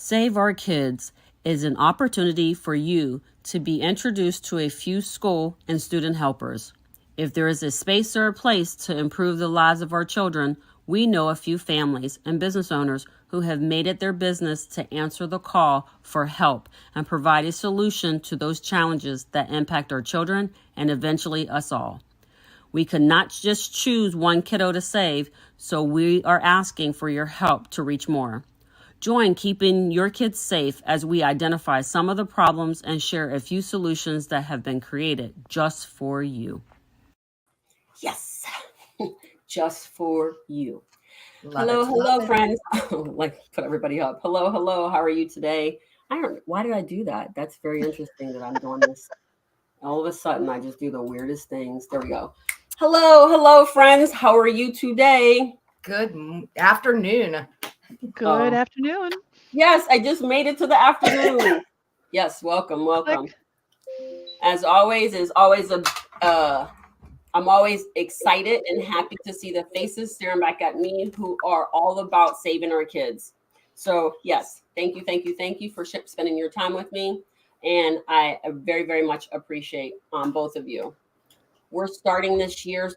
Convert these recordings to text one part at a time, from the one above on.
Save Our Kids is an opportunity for you to be introduced to a few school and student helpers. If there is a space or a place to improve the lives of our children, we know a few families and business owners who have made it their business to answer the call for help and provide a solution to those challenges that impact our children and eventually us all. We could not just choose one kiddo to save, so we are asking for your help to reach more. Join Keeping Your Kids Safe as we identify some of the problems and share a few solutions that have been created just for you. Yes, just for you. Love Hello, it. friends. Like, put everybody up. Hello. How are you today? Why did I do that? That's very interesting that I'm doing this. All of a sudden, I just do the weirdest things. There we go. Hello, friends. How are you today? Good afternoon. Good afternoon. Yes, I just made it to the afternoon. Yes, welcome. As always, I'm always excited and happy to see the faces staring back at me who are all about saving our kids. So yes, thank you for spending your time with me. And I very, very much appreciate both of you. We're starting this year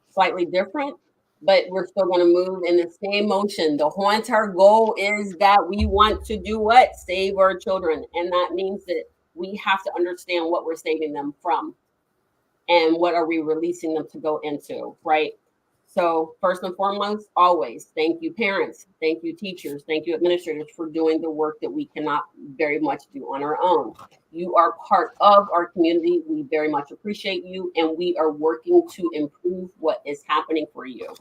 slightly different, but we're still going to move in the same motion. The whole entire goal is that we want to do what? Save our children. And that means that we have to understand what we're saving them from and what are we releasing them to go into, right? So first and foremost, always thank you, parents. Thank you, teachers. Thank you, administrators, for doing the work that we cannot very much do on our own. You are part of our community. We very much appreciate you, and we are working to improve what is happening for you.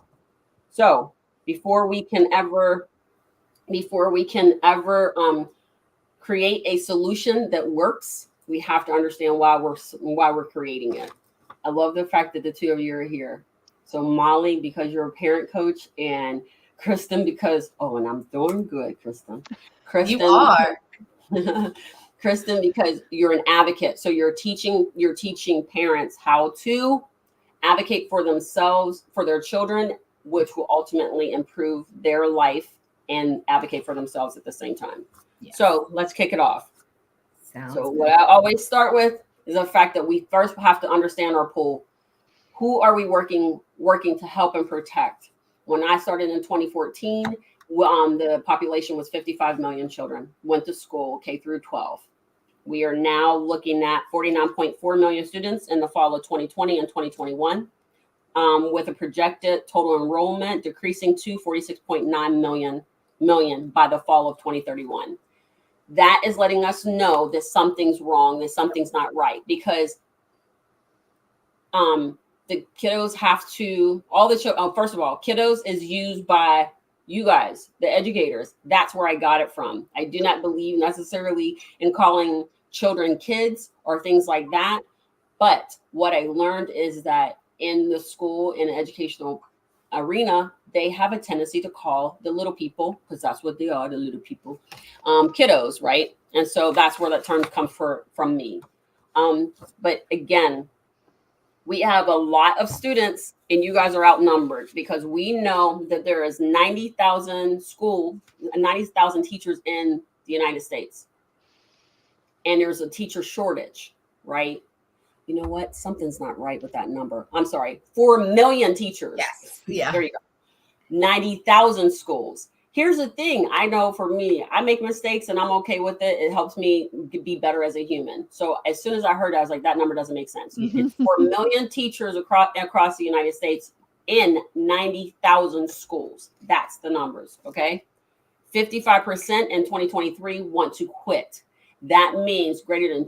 So before we can ever create a solution that works, we have to understand why we're creating it. I love the fact that the two of you are here. So Molly, because you're a parent coach, and Kristen, because and I'm doing good, Kristen. You are. Kristen, because you're an advocate. So you're teaching parents how to advocate for themselves, for their children, which will ultimately improve their life and advocate for themselves at the same time. Yes. So let's kick it off. Sounds so good. What I always start with is the fact that we first have to understand our pool. Who are we working to help and protect? When I started in 2014, the population was 55 million children, went to school, K through 12. We are now looking at 49.4 million students in the fall of 2020 and 2021, with a projected total enrollment decreasing to 46.9 million by the fall of 2031. That is letting us know that something's wrong, that something's not right, because the kiddos have to, first of all, kiddos is used by you guys, the educators. That's where I got it from. I do not believe necessarily in calling children kids or things like that. But what I learned is that in the school, in the educational arena, they have a tendency to call the little people, because that's what they are, the little people, kiddos, right? And so that's where that term comes from me. But again, we have a lot of students, and you guys are outnumbered, because we know that there is 90,000 teachers in the United States. And there's a teacher shortage, right? You know what? Something's not right with that number. I'm sorry, 4 million teachers. Yes. Yeah. There you go. 90,000 schools. Here's the thing. I know for me, I make mistakes and I'm okay with it. It helps me be better as a human. So as soon as I heard it, I was like, that number doesn't make sense. It's 4 million teachers across the United States in 90,000 schools. That's the numbers, okay? 55% in 2023 want to quit. That means greater than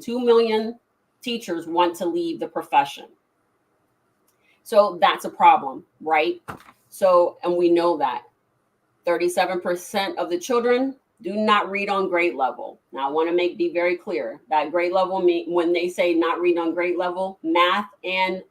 2 million teachers want to leave the profession. So that's a problem, right? So, and we know that 37% of the children do not read on grade level. Now, I want to be very clear that grade level, when they say not read on grade level, math and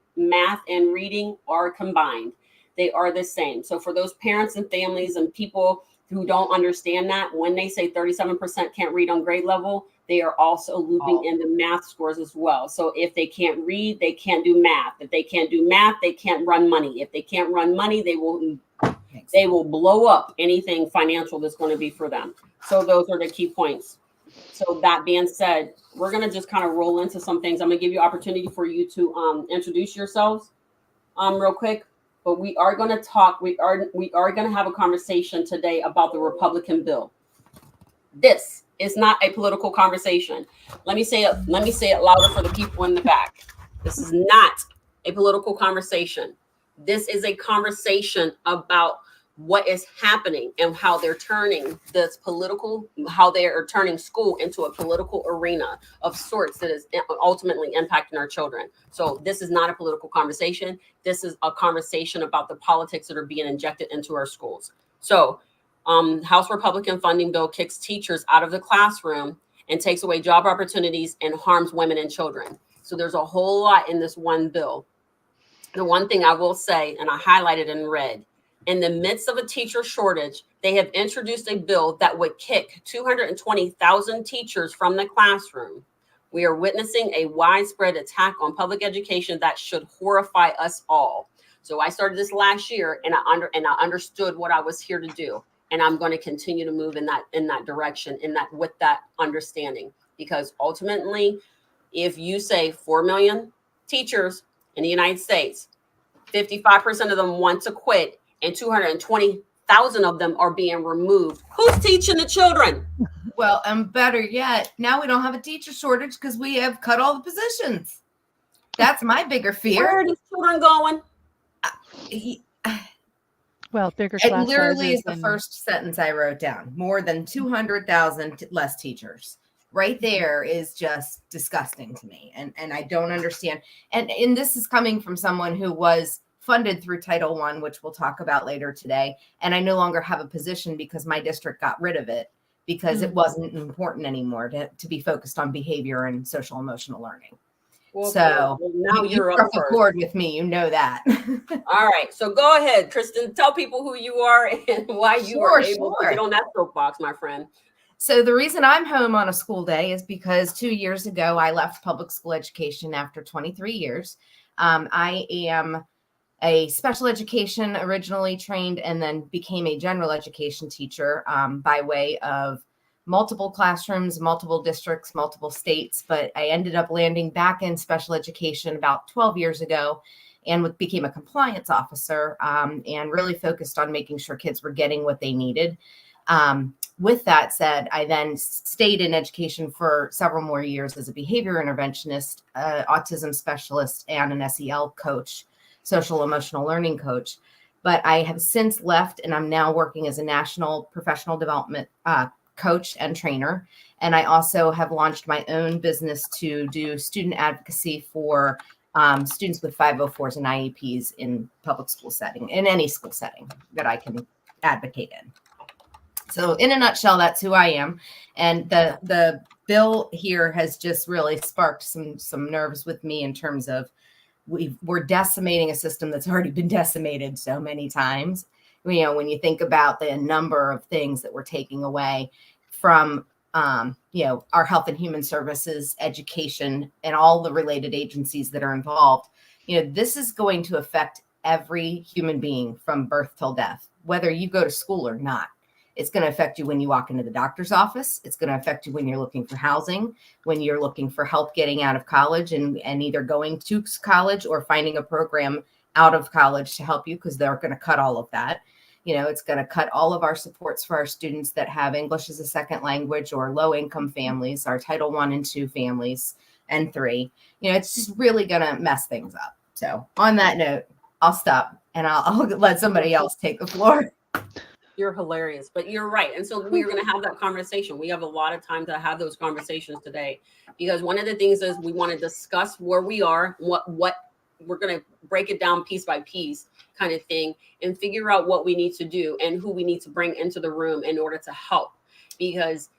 reading are combined. They are the same. So for those parents and families and people who don't understand that, when they say 37% can't read on grade level, they are also looping in the math scores as well. So if they can't read, they can't do math. If they can't do math, they can't run money. If they can't run money, they will they will blow up anything financial that's going to be for them. So those are the key points. So that being said, we're going to just kind of roll into some things. I'm going to give you opportunity for you to introduce yourselves real quick. But we are going to talk. We are going to have a conversation today about the Republican bill. This is not a political conversation. Let me say it louder for the people in the back. This is not a political conversation. This is a conversation about what is happening and how they're turning how they are turning school into a political arena of sorts that is ultimately impacting our children. So this is not a political conversation. This is a conversation about the politics that are being injected into our schools. So House Republican funding bill kicks teachers out of the classroom and takes away job opportunities and harms women and children. So there's a whole lot in this one bill. The one thing I will say, and I highlighted in red, in the midst of a teacher shortage, they have introduced a bill that would kick 220,000 teachers from the classroom. We are witnessing a widespread attack on public education that should horrify us all. So I started this last year, and I understood what I was here to do, and I'm going to continue to move in that direction, with that understanding, because ultimately, if you say 4 million teachers in the United States, 55% of them want to quit, and 220,000 of them are being removed. Who's teaching the children? Well, and better yet, now we don't have a teacher shortage because we have cut all the positions. That's my bigger fear. Where are these children going? Well, bigger It class literally sizes is the and- first sentence I wrote down. More than 200,000 less teachers. Right there is just disgusting to me. And I don't understand. And this is coming from someone who was funded through Title I, which we'll talk about later today. And I no longer have a position because my district got rid of it because it wasn't important anymore to be focused on behavior and social emotional learning. Well, So now you you're up struck a first. chord with me. You know that. All right. So go ahead, Kristen. Tell people who you are and why you are able to get on that soapbox, my friend. So the reason I'm home on a school day is because 2 years ago, I left public school education after 23 years. I am a special education originally trained and then became a general education teacher by way of multiple classrooms, multiple districts, multiple states. But I ended up landing back in special education about 12 years ago and became a compliance officer and really focused on making sure kids were getting what they needed. With that said, I then stayed in education for several more years as a behavior interventionist, autism specialist, and an SEL coach, social emotional learning coach. But I have since left, and I'm now working as a national professional development coach and trainer. And I also have launched my own business to do student advocacy for students with 504s and IEPs in public school setting, in any school setting that I can advocate in. So in a nutshell, that's who I am. And the bill here has just really sparked some nerves with me in terms of we're decimating a system that's already been decimated so many times. You know, when you think about the number of things that we're taking away from, our health and human services, education, and all the related agencies that are involved, this is going to affect every human being from birth till death, whether you go to school or not. It's going to affect you when you walk into the doctor's office. It's going to affect you when you're looking for housing, when you're looking for help getting out of college and either going to college or finding a program out of college to help you, because they're going to cut all of that. It's going to cut all of our supports for our students that have English as a second language or low income families, our Title I and II families and III. It's just really going to mess things up. So on that note, I'll stop and I'll let somebody else take the floor. You're hilarious, but you're right. And so we're going to have that conversation. We have a lot of time to have those conversations today, because one of the things is we want to discuss where we are, what we're going to break it down piece by piece kind of thing, and figure out what we need to do and who we need to bring into the room in order to help, because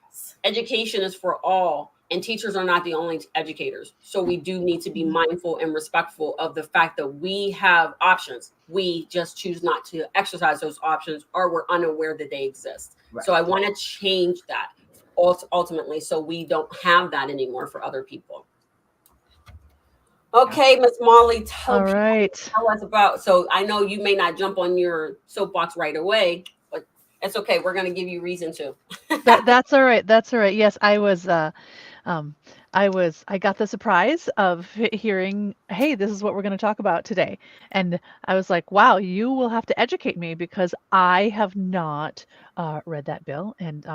education is for all. And teachers are not the only educators. So we do need to be mindful and respectful of the fact that we have options. We just choose not to exercise those options, or we're unaware that they exist. Right. So I want to change that ultimately, so we don't have that anymore for other people. Okay, Miss Molly, tell All right. us about. So I know you may not jump on your soapbox right away, but it's okay. We're going to give you reason to. That's all right. That's all right. Yes, um, I got the surprise of hearing, hey, this is what we're going to talk about today. And I was like, wow, you will have to educate me because I have not read that bill and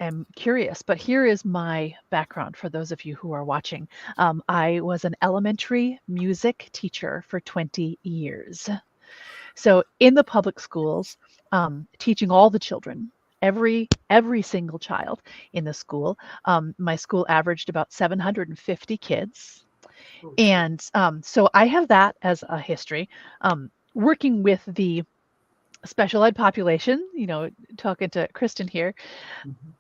am curious. But here is my background for those of you who are watching. I was an elementary music teacher for 20 years. So in the public schools, teaching all the children, every single child in the school. My school averaged about 750 kids, and so I have that as a history. Working with the special ed population, talking to Kristen here,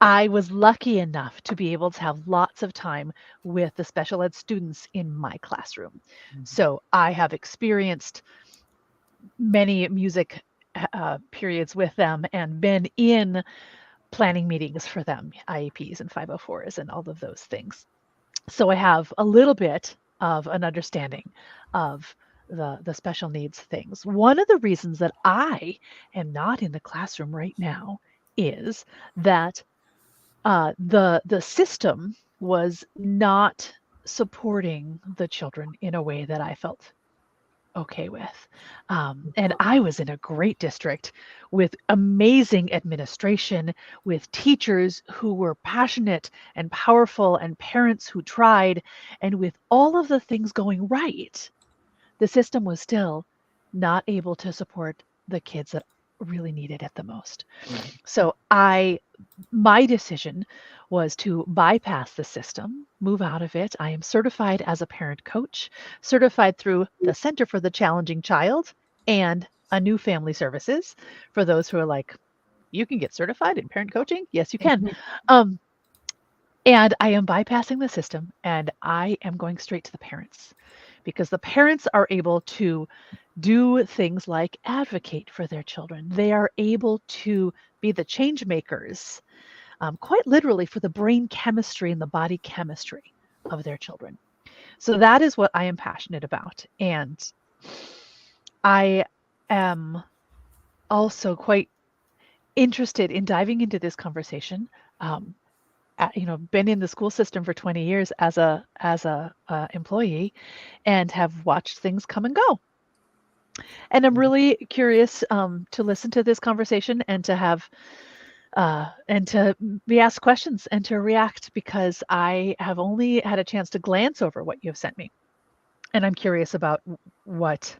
I was lucky enough to be able to have lots of time with the special ed students in my classroom. So I have experienced many music periods with them and been in planning meetings for them, IEPs and 504s and all of those things. So I have a little bit of an understanding of the special needs things. One of the reasons that I am not in the classroom right now is that the system was not supporting the children in a way that I felt okay with. And I was in a great district with amazing administration, with teachers who were passionate and powerful, and parents who tried. And with all of the things going right, the system was still not able to support the kids that really needed it the most. So my decision was to bypass the system, move out of it. I am certified as a parent coach, certified through the Center for the Challenging Child and A New Family Services. For those who are like, you can get certified in parent coaching? Yes, you can. And I am bypassing the system and I am going straight to the parents because the parents are able to do things like advocate for their children. They are able to be the change makers, quite literally, for the brain chemistry and the body chemistry of their children. So that is what I am passionate about. And I am also quite interested in diving into this conversation. Been in the school system for 20 years as a employee and have watched things come and go. And I'm really curious to listen to this conversation and to have and to be asked questions and to react because I have only had a chance to glance over what you have sent me. And I'm curious about what,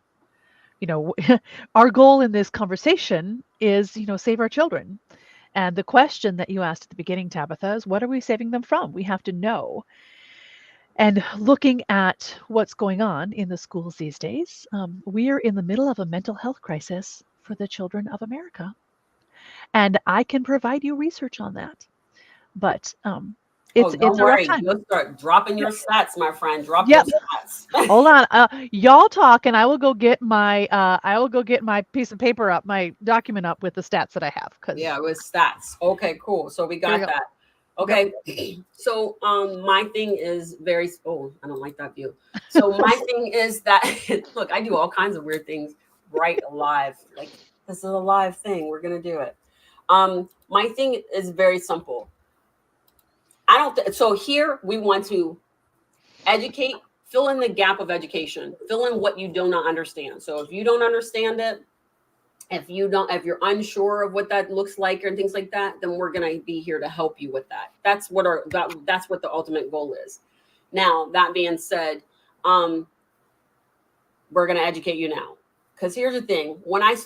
our goal in this conversation is, save our children. And the question that you asked at the beginning, Tabitha, is what are we saving them from? We have to know. And looking at what's going on in the schools these days, we are in the middle of a mental health crisis for the children of America. And I can provide you research on that. But it's a rough time. You'll start dropping your stats, my friend. Drop your stats. Hold on. Y'all talk and I will go get my piece of paper up, my document up with the stats that I have. Yeah, with stats. Okay, cool. So we got that. Okay. Yep. So my thing is I don't like that view. So my thing is that look, I do all kinds of weird things right live. Like this is a live thing. We're gonna do it. My thing is very simple. So here we want to educate, fill in the gap of education, fill in what you do not understand. So if you don't understand it, if you're unsure of what that looks like or things like that, then we're going to be here to help you with that. That's what the ultimate goal is. Now, that being said, we're going to educate you now. Because here's the thing. When I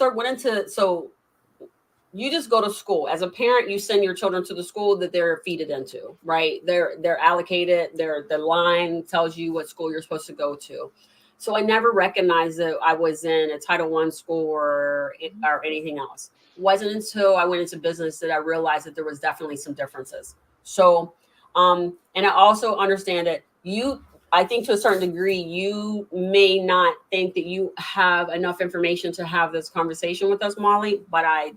you just go to school. As a parent, you send your children to the school that they're feeded into, right? They're allocated. The line tells you what school you're supposed to go to. So I never recognized that I was in a Title I school or anything else. It wasn't until I went into business that I realized that there was definitely some differences. So, and I also understand that I think to a certain degree, you may not think that you have enough information to have this conversation with us, Molly, but I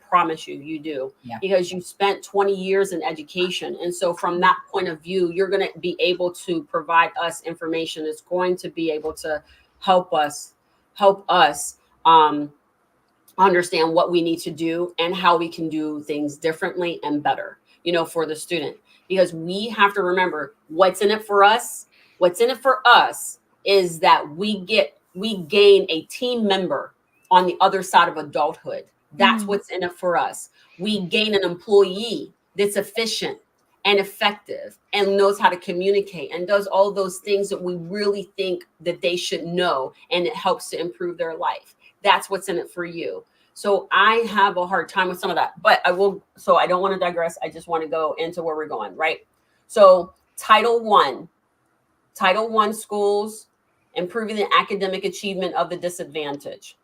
promise you, you do. Yeah. Because you spent 20 years in education. And so from that point of view, you're going to be able to provide us information that's going to be able to help us understand what we need to do and how we can do things differently and better, for the student. Because we have to remember what's in it for us. What's in it for us is that we gain a team member on the other side of adulthood. That's what's in it for us. We gain an employee that's efficient and effective and knows how to communicate and does all those things that we really think that they should know, and it helps to improve their life. That's what's in it for you. So I have a hard time with some of that, but I don't want to digress. I just want to go into where we're going, right? So Title I schools, improving the academic achievement of the disadvantaged.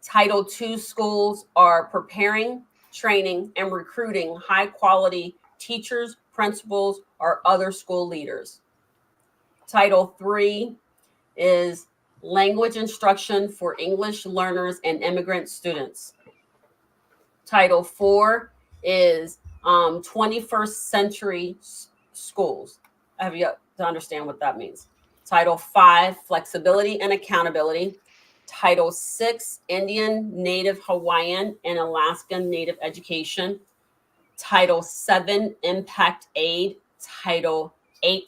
Title II schools are preparing, training, and recruiting high quality teachers, principals, or other school leaders. Title III is language instruction for English learners and immigrant students. Title IV is 21st century schools. I have yet to understand what that means. Title V, flexibility and accountability. Title VI, Indian, Native, Hawaiian, and Alaskan Native education. Title VII, impact aid. Title VIII,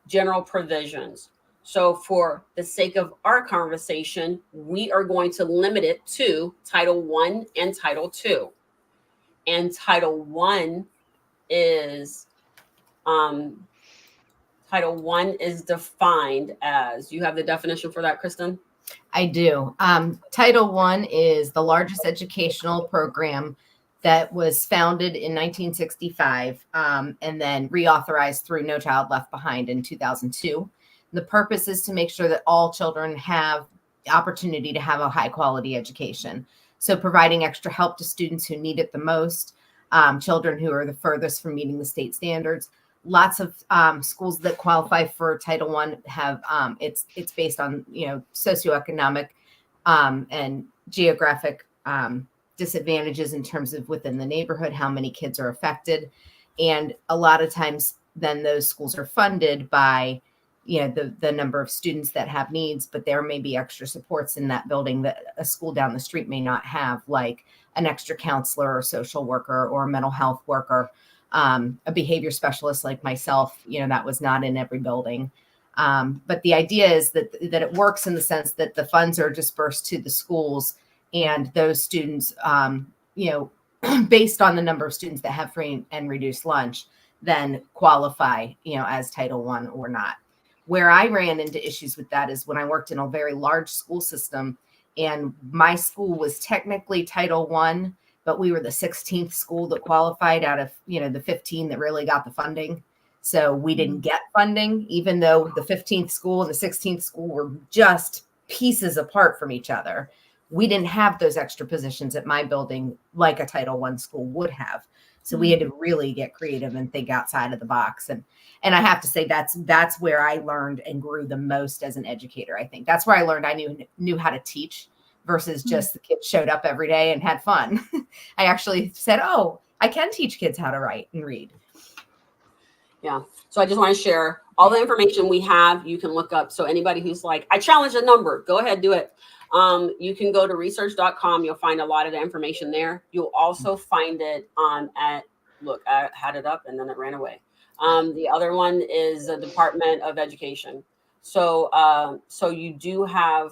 general provisions. So for the sake of our conversation, we are going to limit it to Title I and Title II. And Title I is defined as, you have the definition for that, Kristen? I do. Title I is the largest educational program that was founded in 1965 and then reauthorized through No Child Left Behind in 2002. The purpose is to make sure that all children have the opportunity to have a high quality education. So providing extra help to students who need it the most, children who are the furthest from meeting the state standards. Lots of schools that qualify for Title I have it's based on socioeconomic and geographic disadvantages in terms of within the neighborhood, how many kids are affected, and a lot of times then those schools are funded by the number of students that have needs, but there may be extra supports in that building that a school down the street may not have, like an extra counselor or social worker or a mental health worker. A behavior specialist like myself, that was not in every building. But the idea is that it works in the sense that the funds are dispersed to the schools, and those students, based on the number of students that have free and reduced lunch, then qualify, as Title I or not. Where I ran into issues with that is when I worked in a very large school system, and my school was technically Title I, but we were the 16th school that qualified out of, the 15 that really got the funding. So we didn't get funding, even though the 15th school and the 16th school were just pieces apart from each other. We didn't have those extra positions at my building like a Title I school would have. So we had to really get creative and think outside of the box. And I have to say that's where I learned and grew the most as an educator. I think that's where I learned I knew how to teach versus just the kids showed up every day and had fun. I actually said, oh, I can teach kids how to write and read. Yeah. So I just want to share all the information we have. You can look up. So anybody who's like, I challenge a number, go ahead, do it. You can go to research.com. You'll find a lot of the information there. You'll also find it I had it up and then it ran away. The other one is the Department of Education. So you do have,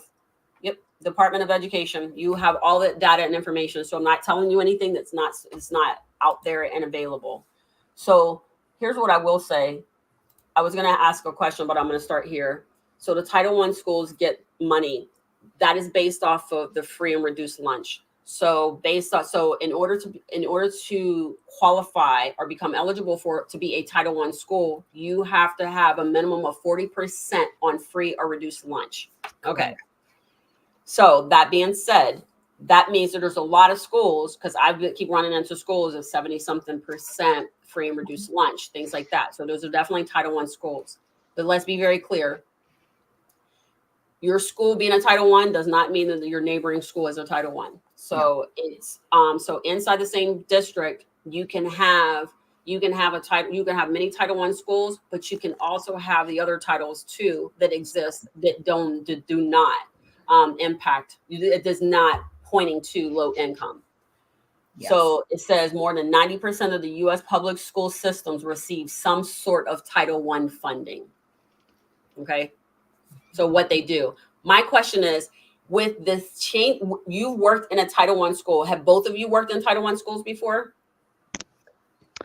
Department of Education. You have all the data and information. So I'm not telling you anything it's not out there and available. So here's what I will say. I was going to ask a question, but I'm going to start here. So the Title I schools get money. That is based off of the free and reduced lunch. So in order to qualify or become eligible to be a Title I school, you have to have a minimum of 40% on free or reduced lunch. Okay. So that being said, that means that there's a lot of schools, because I keep running into schools of 70-something% free and reduced lunch, things like that. So those are definitely Title I schools. But let's be very clear. your school being a Title I does not mean that your neighboring school is a Title I. So it's so inside the same district, you can have many Title I schools, but you can also have the other titles too that exist that do not impact. It does not pointing to low income. Yes. So it says more than 90% of the U.S. public school systems receive some sort of Title I funding. Okay. So what they do. My question is, with this change, you worked in a Title I school. Have both of you worked in Title I schools before?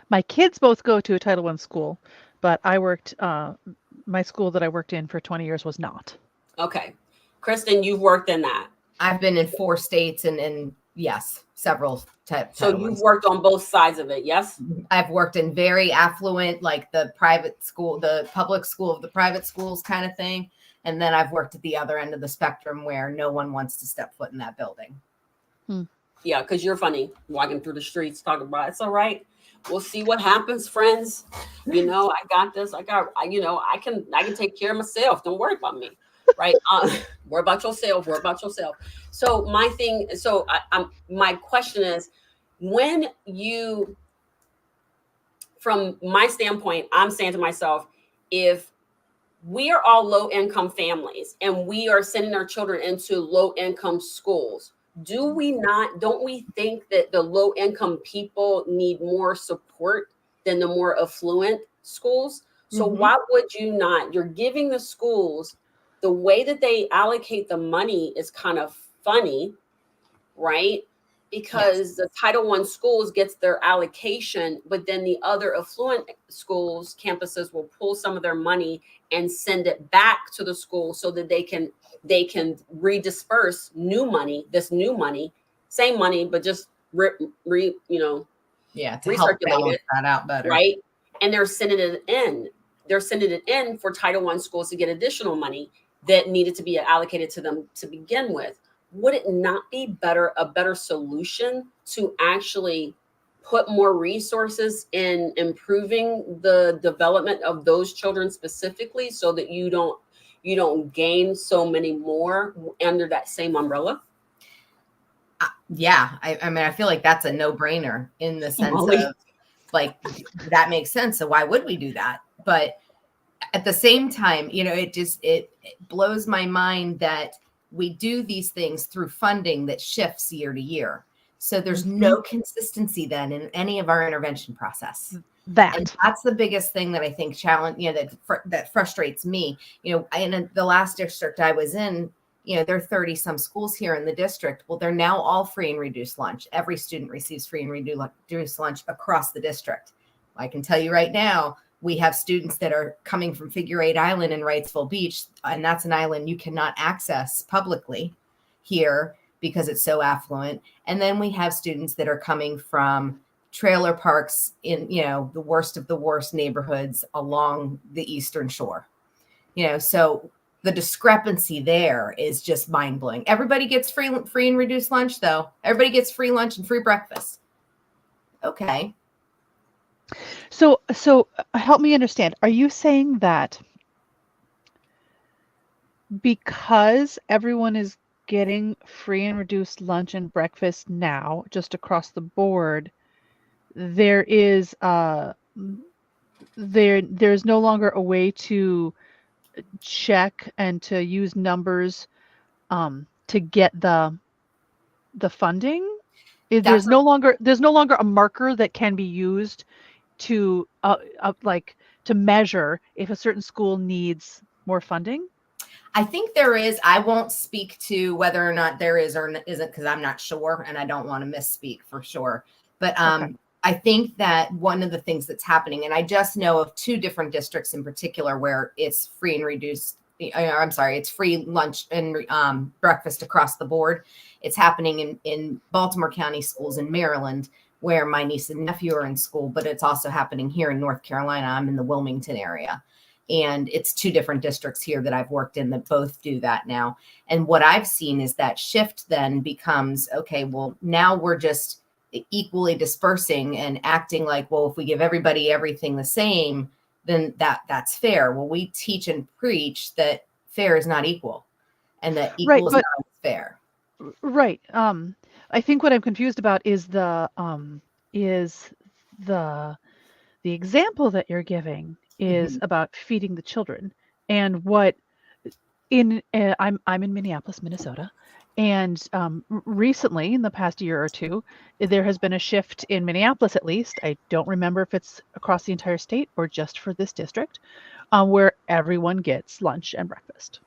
My kids both go to a Title I school, but I worked, my school that I worked in for 20 years was not. Okay. Kristen, you've worked in that. I've been in 4 states and yes, several types. So you've worked on both sides of it, yes? I've worked in very affluent, like the private school, the public school of the private schools kind of thing. And then I've worked at the other end of the spectrum where no one wants to step foot in that building. Yeah, because you're funny walking through the streets talking about it's all right. We'll see what happens, friends. You know, I got this. I can take care of myself. Don't worry about me. Right. Worry about yourself. Worry about yourself. So my question is, when you, from my standpoint, I'm saying to myself, if we are all low income families and we are sending our children into low income schools, don't we think that the low income people need more support than the more affluent schools? So why would you not? You're giving the schools, the way that they allocate the money is kind of funny, right? Because the Title I schools gets their allocation, but then the other affluent schools, campuses will pull some of their money and send it back to the school so that they can redisperse new money, same money, but just to help balance that out better. Right. And they're sending it in. They're sending it in for Title I schools to get additional money that needed to be allocated to them to begin with. Would it not be a better solution to actually put more resources in improving the development of those children specifically, so that you don't gain so many more under that same umbrella? Yeah. I mean, I feel like that's a no-brainer in the sense of like, that makes sense. So why would we do that? But at the same time, it blows my mind that we do these things through funding that shifts year to year. So there's no consistency then in any of our intervention process. And that's the biggest thing that I think that frustrates me. In the last district I was in, there are 30 some schools here in the district. Well, they're now all free and reduced lunch. Every student receives free and reduced lunch across the district. I can tell you right now, we have students that are coming from Figure 8 Island in Wrightsville Beach, and that's an island you cannot access publicly here because it's so affluent. And then we have students that are coming from trailer parks in, the worst of the worst neighborhoods along the Eastern Shore. So the discrepancy there is just mind blowing. Everybody gets free and reduced lunch, though. Everybody gets free lunch and free breakfast. Okay. So help me understand. Are you saying that because everyone is getting free and reduced lunch and breakfast now, just across the board, there is there's no longer a way to check and to use numbers to get the funding? There's no longer a marker that can be used to to measure if a certain school needs more funding? I think there is. I won't speak to whether or not there is or isn't, because I'm not sure and I don't want to misspeak for sure. But okay. I think that one of the things that's happening, and I just know of 2 different districts in particular where it's free and reduced. It's free lunch and breakfast across the board. It's happening in Baltimore County schools in Maryland, where my niece and nephew are in school, but it's also happening here in North Carolina. I'm in the Wilmington area. And it's 2 different districts here that I've worked in that both do that now. And what I've seen is that shift then becomes, okay, well, now we're just equally dispersing and acting like, well, if we give everybody everything the same, then that's fair. Well, we teach and preach that fair is not equal. and that Right, equal is but not always fair. right. I think what I'm confused about is the the example that you're giving is about feeding the children, and what I'm in Minneapolis, Minnesota, and recently in the past year or two, there has been a shift in Minneapolis, at least. I don't remember if it's across the entire state or just for this district, where everyone gets lunch and breakfast.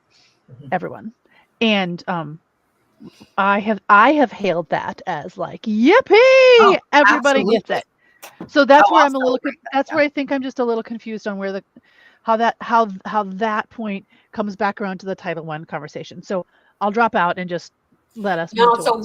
Everyone, and I have hailed that as like, yippee! Everybody gets it. So that's where I'm a little. That's where I think I'm just a little confused on where how that point comes back around to the Title I conversation. So I'll drop out and just let us. No, so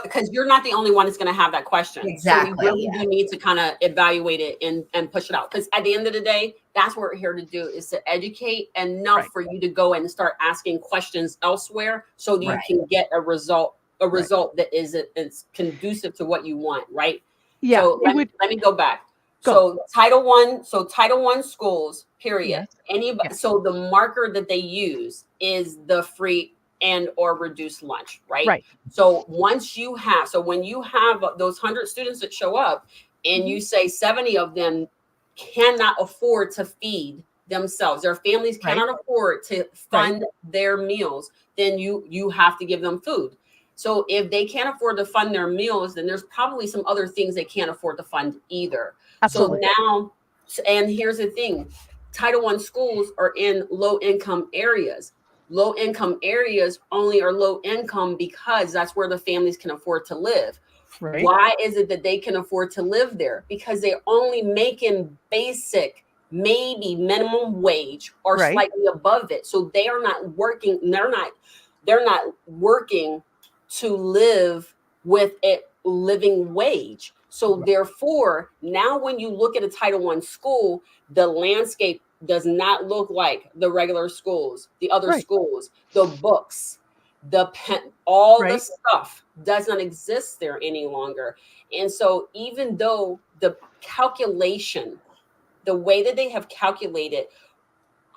because you're not the only one that's going to have that question. Exactly. So we really do need to kind of evaluate it and push it out. Because at the end of the day, that's what we're here to do, is to educate enough for you to go and start asking questions elsewhere, so that you can get a result that is conducive to what you want, right? Yeah. So let me go back. So Title I schools, period. Yes. Anybody. Yes. So the marker that they use is the free and or reduced lunch, right? Right. So when you have those 100 students that show up, and you say 70 of them cannot afford to feed themselves, their families cannot afford to fund their meals, then you have to give them food. So if they can't afford to fund their meals, then there's probably some other things they can't afford to fund either. Absolutely. So now, and here's the thing, Title I schools are in low income areas. Low income areas only are low income because that's where the families can afford to live. Right. Why is it that they can afford to live there? Because they're only making basic, maybe minimum wage or slightly above it. So they are not working. They're not working to live with a living wage. So therefore, now when you look at a Title I school, the landscape does not look like the regular schools, the other schools, the books, the pen, all the stuff does not exist there any longer. And so even though the calculation, the way that they have calculated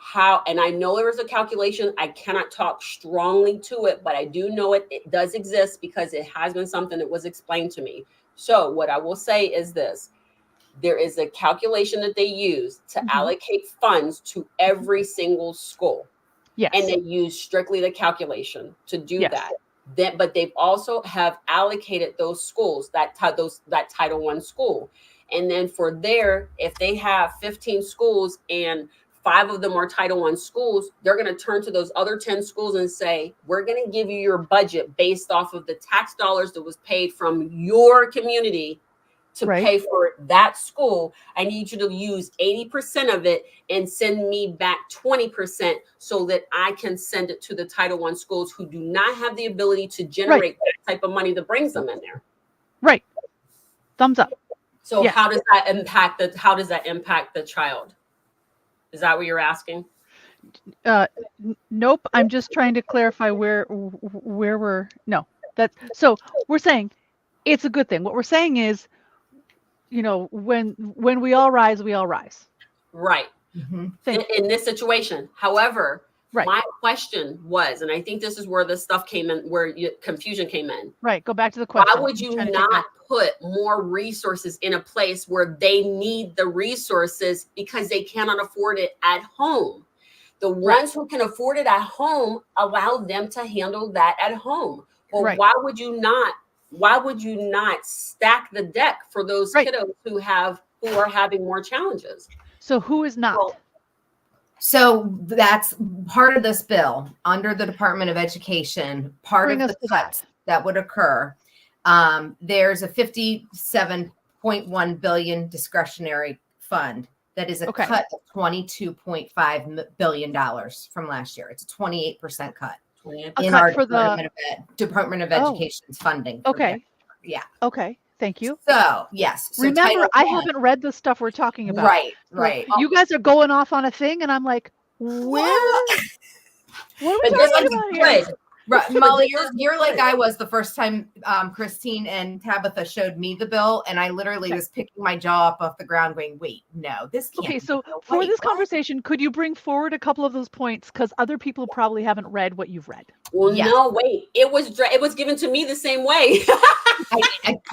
how, and I know there is a calculation, I cannot talk strongly to it, but I do know it does exist because it has been something that was explained to me. So what I will say is this: there is a calculation that they use to allocate funds to every single school. Yes. And they use strictly the calculation to do that. But they've also have allocated those schools, that Title I school. And then for there, if they have 15 schools and 5 of them are Title I schools, they're going to turn to those other 10 schools and say, we're going to give you your budget based off of the tax dollars that was paid from your community to pay for that school. I need you to use 80% of it and send me back 20% so that I can send it to the Title I schools who do not have the ability to generate that type of money that brings them in there. Right. Thumbs up. So how does that impact the child? Is that what you're asking? Nope. I'm just trying to clarify where we're so we're saying it's a good thing. What we're saying is, when we all rise, we all rise. Right. In this situation. However, my question was, and I think this is where the stuff came in, where confusion came in. Right. Go back to the question. Why would you not put more resources in a place where they need the resources because they cannot afford it at home? The ones who can afford it at home, allow them to handle that at home. Or why would you not stack the deck for those kiddos who are having more challenges? So who is not? So that's part of this bill under the Department of Education. Part of the cut that would occur. There's a $57.1 billion discretionary fund that is a cut of $22.5 billion from last year. It's a 28% cut in our Department of Education's funding. Okay. Okay. Thank you. So yes. So remember, I haven't read the stuff we're talking about. Right. You guys are going off on a thing, and I'm like, where? What are we talking about here? Right, But Molly, this is you're like good. I was the first time Christine and Tabitha showed me the bill, and I literally Okay. was picking my jaw up off the ground going, wait, no, this can't Okay, be so real. for Wait, this what? conversation, could you bring forward a couple of those points? Because other people probably haven't read what you've read. Well, Yes. no, wait. It was given to me the same way.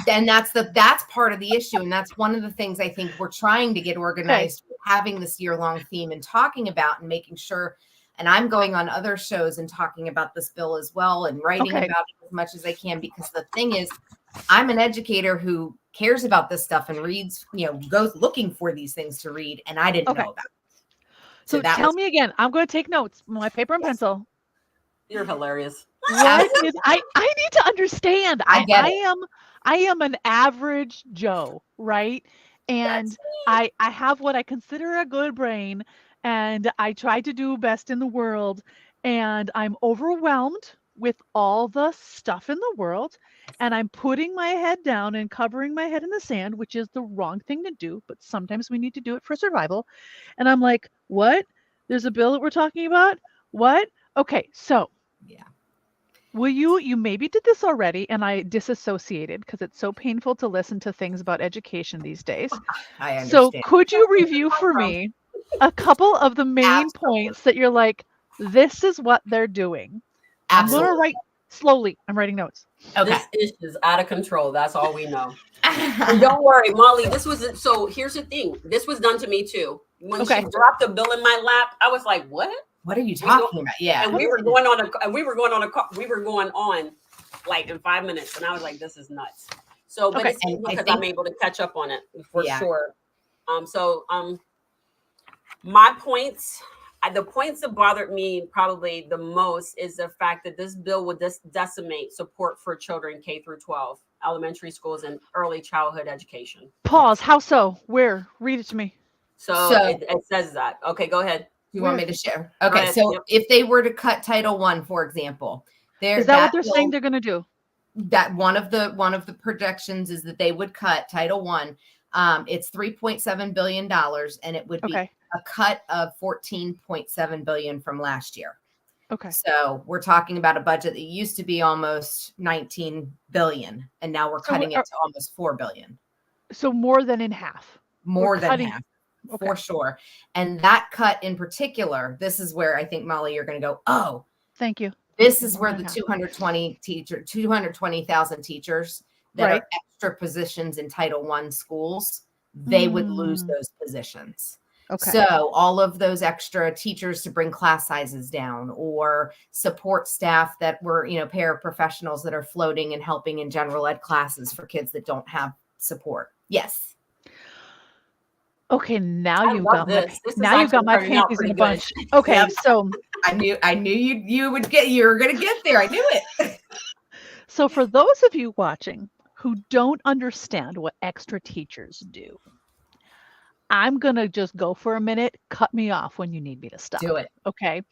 And that's part of the issue, and that's one of the things I think we're trying to get organized, having this year-long theme and talking about and making sure. And I'm going on other shows and talking about this bill as well and writing Okay. about it as much as I can, because the thing is, I'm an educator who cares about this stuff and reads, goes looking for these things to read, and I didn't Okay. know about it. So that tell was- me again. I'm going to take notes. My paper and pencil. You're hilarious. What is I need to understand. I get I it. am an average Joe, right? And I have what I consider a good brain, and I try to do best in the world, and I'm overwhelmed with all the stuff in the world, and I'm putting my head down and covering my head in the sand, which is the wrong thing to do, but sometimes we need to do it for survival. And I'm like, "What? There's a bill that we're talking about? What?" Okay, so Yeah. will you maybe did this already and I disassociated because it's so painful to listen to things about education these days. I So understand. could you review for me a couple of the main Absolutely. points that you're like, this is what they're doing? I'm Absolutely. going to write slowly. I'm writing notes. Okay. This is out of control. That's all we know. And don't worry, Molly. So here's the thing. This was done to me too. When Okay. she dropped the bill in my lap, I was like, "What?" What are you talking about? Yeah. And we were going on like in 5 minutes, and I was like, "This is nuts." So, but Okay. it's And I because think- I'm able to catch up on it for Yeah. sure. My points. The points that bothered me probably the most is the fact that this bill would decimate support for children K through 12, elementary schools, and early childhood education. Pause. How so? Where? Read it to me. So it says that. Okay, go ahead. You want me to share? Okay, ahead. so Yep. if they were to cut Title I, for example, Is that what they're bill- saying they're going to do? That one of the projections is that they would cut Title I. It's $3.7 billion, and it would be Okay. a cut of $14.7 billion from last year. Okay. So we're talking about a budget that used to be almost 19 billion, and now we're So cutting it to almost 4 billion. So more than in half. More than cutting- half, Okay. for sure. And that cut in particular, this is where I think, Molly, you're going to go, oh, Thank you. this is More where than the half. 220,000 teachers that Right. are extra positions in Title I schools, they would lose Mm. those positions. Okay. So all of those extra teachers to bring class sizes down, or support staff that were, paraprofessionals that are floating and helping in general ed classes for kids that don't have support. Yes. Okay, now I you've love got this. This is now you've got my actually turning out panties in a pretty good. bunch. Okay, Yep. so I knew you were going to get there. I knew it. so for those of you watching who don't understand what extra teachers do, I'm going to just go for a minute, cut me off when you need me to stop. Do it. Okay.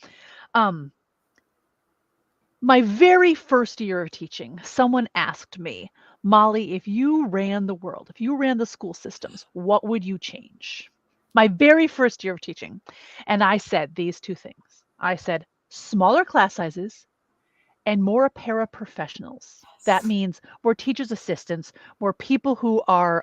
My very first year of teaching, someone asked me, Molly, if you ran the world, if you ran the school systems, what would you change? My very first year of teaching. And I said these two things. I said smaller class sizes and more paraprofessionals. That means more teachers' assistants, more people who are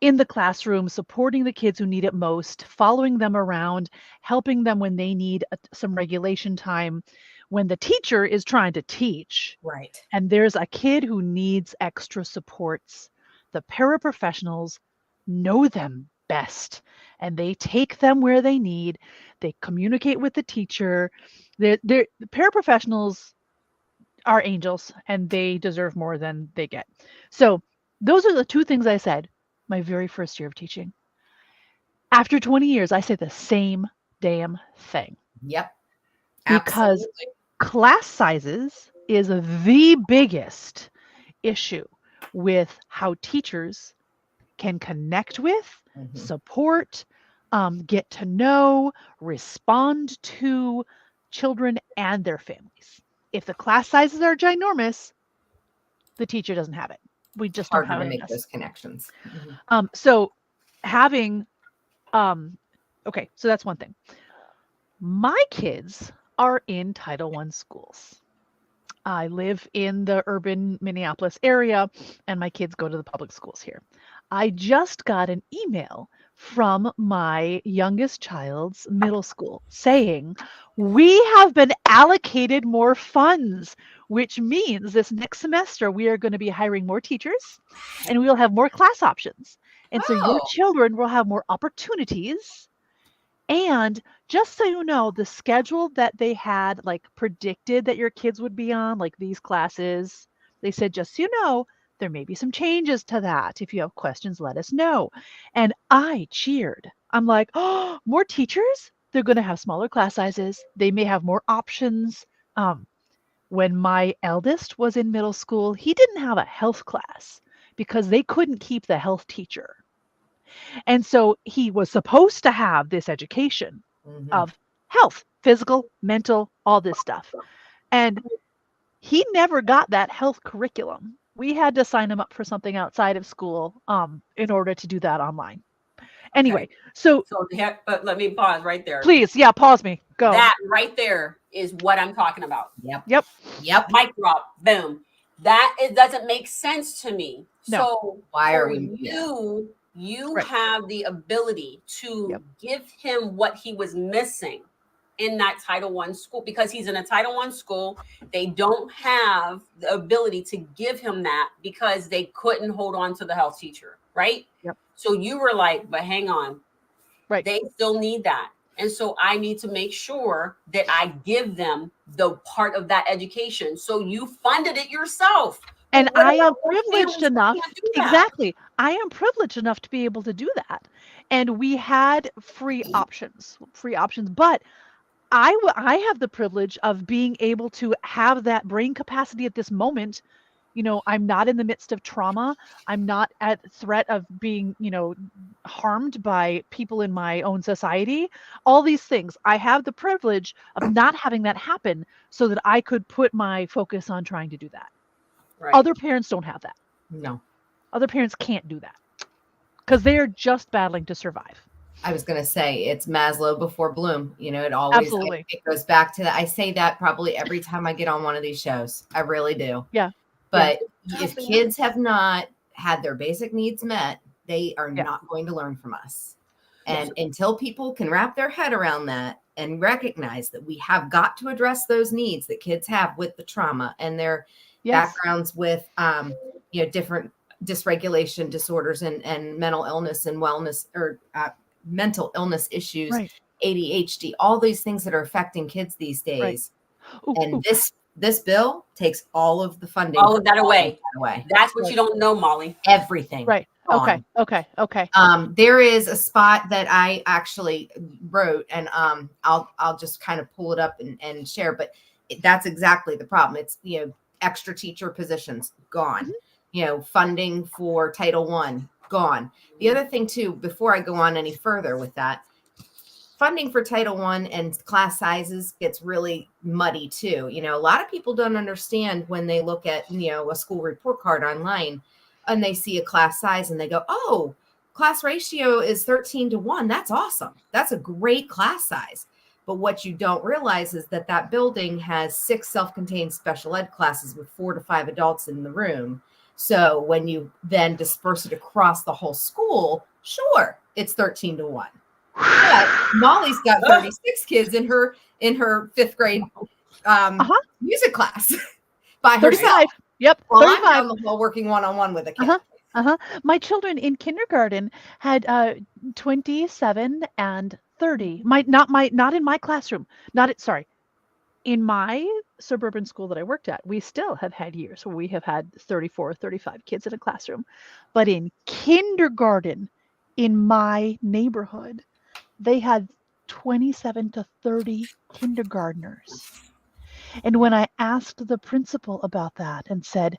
in the classroom, supporting the kids who need it most, following them around, helping them when they need some regulation time, when the teacher is trying to teach Right. and there's a kid who needs extra supports. The paraprofessionals know them best and they take them where they need. They communicate with the teacher. The paraprofessionals are angels and they deserve more than they get. So those are the two things I said my very first year of teaching. After 20 years, I say the same damn thing. Yep. Because Absolutely. class sizes is the biggest issue with how teachers can connect with, Mhm. support, get to know, respond to children and their families. If the class sizes are ginormous, the teacher doesn't have it. We just don't Harder have to it. make in us. those connections. Mhm. So having, okay, so that's one thing. My kids are in Title I schools. I live in the urban Minneapolis area, and my kids go to the public schools here. I just got an email from my youngest child's middle school saying, we have been allocated more funds, which means this next semester we are going to be hiring more teachers and we'll have more class options. And so your Oh. children will have more opportunities. And just so you know, the schedule that they had like predicted that your kids would be on, like these classes, they said, just so you know, there may be some changes to that. If you have questions, let us know. And I cheered. I'm like, oh, more teachers? They're going to have smaller class sizes. They may have more options. When my eldest was in middle school, he didn't have a health class because they couldn't keep the health teacher. And so he was supposed to have this education of health, physical, mental, all this stuff. And he never got that health curriculum. We had to sign him up for something outside of school in order to do that online. Anyway, so but let me pause right there. please, yeah, pause me. Go. That right there is what I'm talking about. Yep. Mic drop. Boom. That it doesn't make sense to me. No. So Why are for we? you Right. have the ability to Yep. give him what he was missing in that Title I school, because he's in a Title I school. They don't have the ability to give him that because they couldn't hold on to the health teacher, right? Yep. So you were like, but hang on, Right. they still need that. And so I need to make sure that I give them the part of that education. So you funded it yourself. And What I am about those privileged families that enough. can't do that? Exactly. I am privileged enough to be able to do that. And we had free options, but I have the privilege of being able to have that brain capacity at this moment. You know, I'm not in the midst of trauma. I'm not at threat of being, harmed by people in my own society. All these things. I have the privilege of not having that happen so that I could put my focus on trying to do that. Right. Other parents don't have that. No. Other parents can't do that because they are just battling to survive. I was going to say it's Maslow before Bloom. It always Absolutely. it goes back to that. I say that probably every time I get on one of these shows. I really do. Yeah. But if kids have not had their basic needs met, they are Yeah. not going to learn from us. And until people can wrap their head around that and recognize that we have got to address those needs that kids have with the trauma and their Yes. backgrounds with different dysregulation disorders and mental illness and wellness or mental illness issues, Right. ADHD, all these things that are affecting kids these days. Ooh, And ooh. this bill takes all of the funding. All of that away. away. That's what Right. you don't know, Molly. Everything. Right. gone. Okay. There is a spot that I actually wrote, and I'll just kind of pull it up and share. But that's exactly the problem. It's extra teacher positions gone. Funding for Title I gone. The other thing too, before I go on any further with that, funding for Title I and class sizes gets really muddy too. A lot of people don't understand when they look at a school report card online and they see a class size and they go, oh, class ratio is 13-1. That's awesome. That's a great class size. But what you don't realize is that building has 6 self-contained special ed classes with 4 to 5 adults in the room. So when you then disperse it across the whole school, sure, it's 13-1. But Molly's got 36 kids in her 5th grade music class by herself. 35. Yep. Well, 35. I'm down the hall working one-on-one with a kid. My children in kindergarten had 27 and 30. Not in my classroom. In my suburban school that I worked at, we still have had years where we have had 34, 35 kids in a classroom. But in kindergarten in my neighborhood, they had 27 to 30 kindergartners. And when I asked the principal about that and said,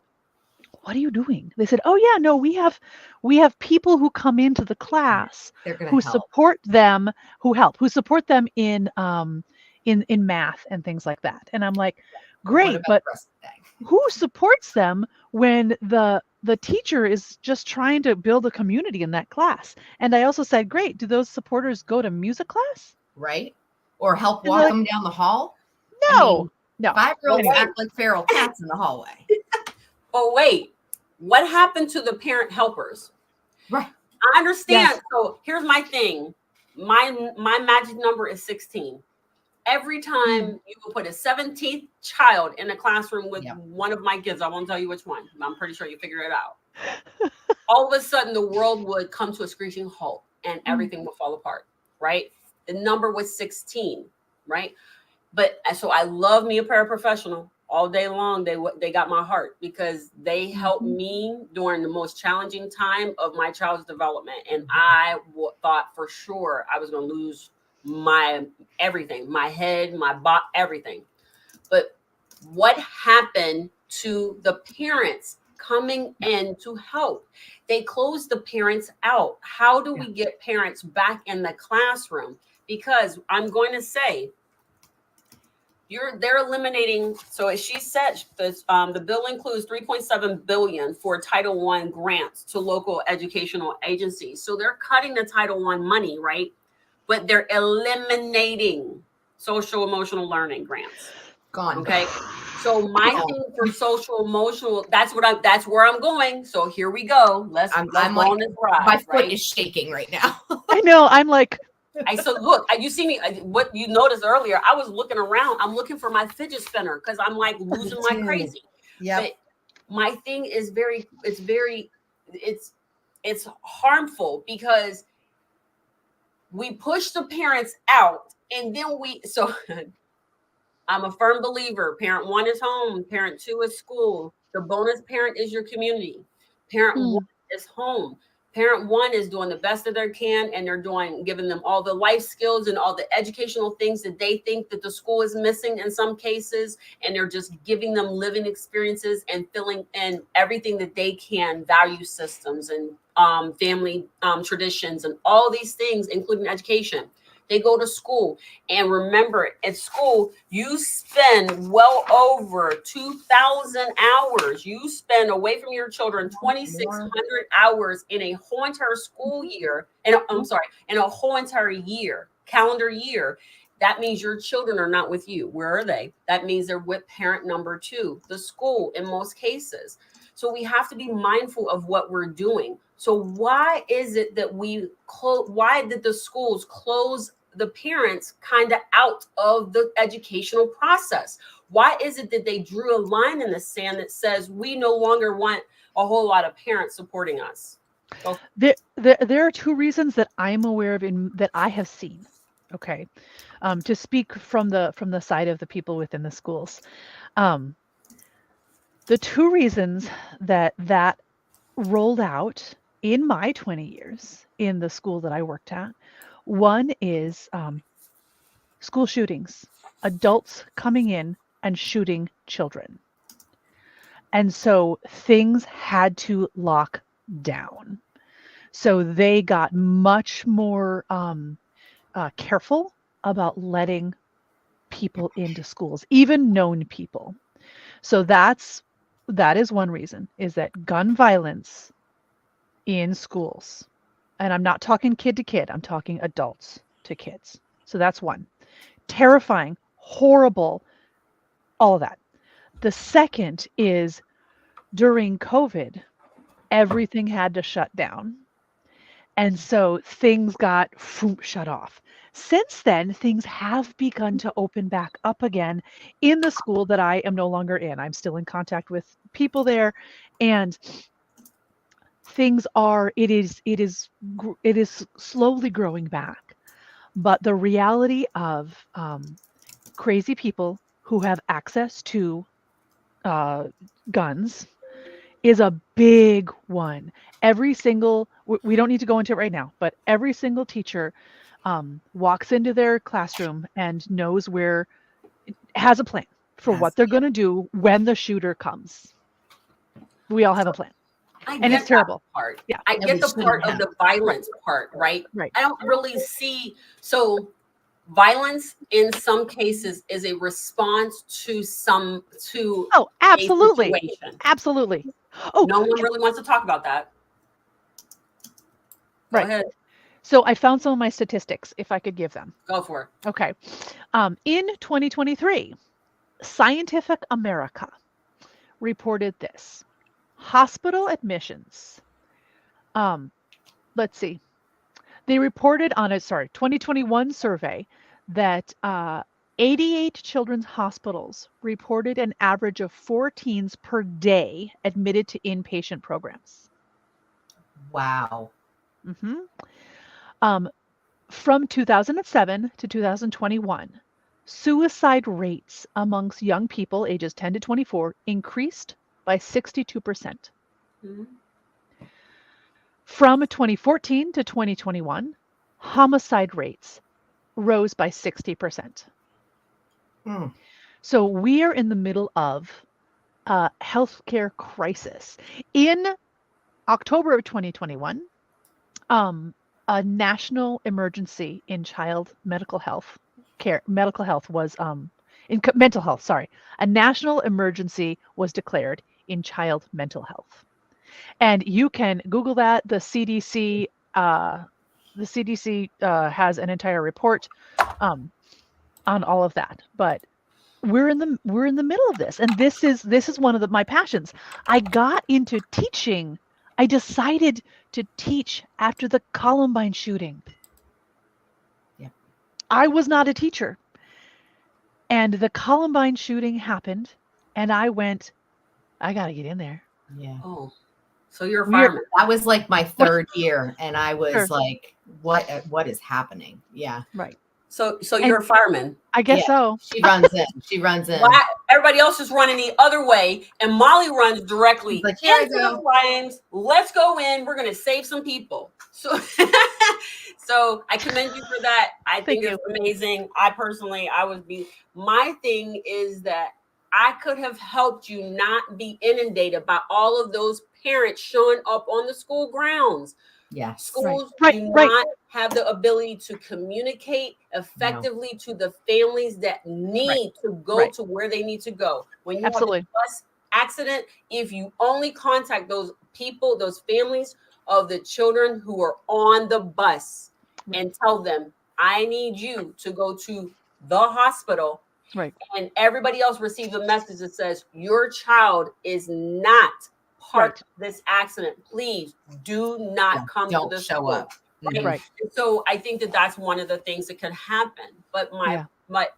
what are you doing? They said, oh yeah, no, we have people who come into the class They're going who to help. support them in math and things like that. And I'm like, great, but who supports them when the teacher is just trying to build a community in that class? And I also said, great, do those supporters go to music class? Right? Or help And walk they're like, them down the hall? No. No. 5-year-olds Anyway. act like feral cats in the hallway. Oh, wait. What happened to the parent helpers? Right. I understand. Yes. So here's my thing. My magic number is 16. Every time you will put a 17th child in a classroom with one of my kids, I won't tell you which one. I'm pretty sure you figure it out. All of a sudden, the world would come to a screeching halt and everything would fall apart, right? The number was 16, right? But so I love me a paraprofessional all day long. They got my heart because they helped me during the most challenging time of my child's development. And I thought for sure I was going to lose my everything, my head, my body, everything. But what happened to the parents coming in to help? They closed the parents out. How do we get parents back in the classroom? Because I'm going to say, they're eliminating. So as she said, the bill includes $3.7 billion for Title I grants to local educational agencies. So they're cutting the Title I money, right? But they're eliminating social emotional learning grants. Gone. Okay. So my thing for social emotional, that's where I'm going. So here we go. Let's go like, on this ride. my foot is shaking right now. I know. I'm like, So look, you see me, what you noticed earlier, I was looking around. I'm looking for my fidget spinner because I'm like losing my crazy. Yeah. But my thing is it's harmful because we push the parents out and then so I'm a firm believer. Parent 1 is home. Parent 2 is school. The bonus parent is your community. Parent 1 is home. Parent 1 is doing the best that they can, and they're giving them all the life skills and all the educational things that they think that the school is missing in some cases, and they're just giving them living experiences and filling in everything that they can, value systems and family traditions and all these things, including education. They go to school, and remember, at school, you spend well over 2,000 hours. You spend away from your children 2,600 hours in a whole entire school year. And in a whole entire year, calendar year. That means your children are not with you. Where are they? That means they're with parent number 2, the school in most cases. So we have to be mindful of what we're doing. So why is it that why did the schools close the parents kind of out of the educational process? Why is it that they drew a line in the sand that says we no longer want a whole lot of parents supporting us? So there are 2 reasons that I'm aware of that I have seen. Okay, to speak from the side of the people within the schools, the 2 reasons that rolled out in my 20 years in the school that I worked at. One is school shootings, adults coming in and shooting children. And so things had to lock down. So they got much more careful about letting people into schools, even known people. So that is one reason, is that gun violence in schools, and I'm not talking kid to kid, I'm talking adults to kids. So that's one. Terrifying, horrible, all of that. The second is during COVID, everything had to shut down. And so things got shut off. Since then, things have begun to open back up again in the school that I am no longer in. I'm still in contact with people there, and it is slowly growing back. But the reality of crazy people who have access to guns is a big one. We don't need to go into it right now, but every single teacher walks into their classroom and knows has a plan for what they're going to do when the shooter comes. We all have a plan. And it's terrible. Part. Yeah. I get the part of the violence part, right? Right. I don't really see. So violence in some cases is a response to absolutely. a situation. Absolutely. Oh, no one really wants to talk about that. Go ahead. So I found some of my statistics, if I could give them. Go for it. Okay. In 2023, Scientific America reported this. Hospital admissions. Let's see. They reported on a 2021 survey that 88 children's hospitals reported an average of 4 teens per day admitted to inpatient programs. Wow. From 2007 to 2021, suicide rates amongst young people ages 10 to 24 increased by 62%. Mhm. From 2014 to 2021, homicide rates rose by 60%. Hmm. So we are in the middle of a healthcare crisis. In October of 2021, a national emergency in child mental health was mental health. Sorry, a national emergency was declared in child mental health, and you can Google that. The CDC has an entire report on all of that, but we're in the middle of this, and this is one of my passions. I got into teaching. I decided to teach after the Columbine shooting. Yeah. I was not a teacher, and the Columbine shooting happened, and I went, I got to get in there. Yeah. Oh, so you're a We're- fireman. That was like my third year, and I was Sure. like, what is happening? Yeah. Right. So you're a fireman. I guess Yeah. so. She runs in. She runs in. Why everybody else is running the other way, and Molly runs directly She's like, here I into go. the flames. Let's go in. We're gonna save some people. So, so I commend you for that. I think Thank it's amazing. My thing is that I could have helped you not be inundated by all of those parents showing up on the school grounds. Yes. Schools Right, do right. not have the ability to communicate effectively to the families that need to go Right. to where they need to go. When you Absolutely. have a bus accident, if you only contact those people, those families of the children who are on the bus and tell them, I need you to go to the hospital. Right. And everybody else receives a message that says, your child is not part of this accident. Please do not come to Don't the show school. up. Right? Right. And so I think that that's one of the things that could happen. But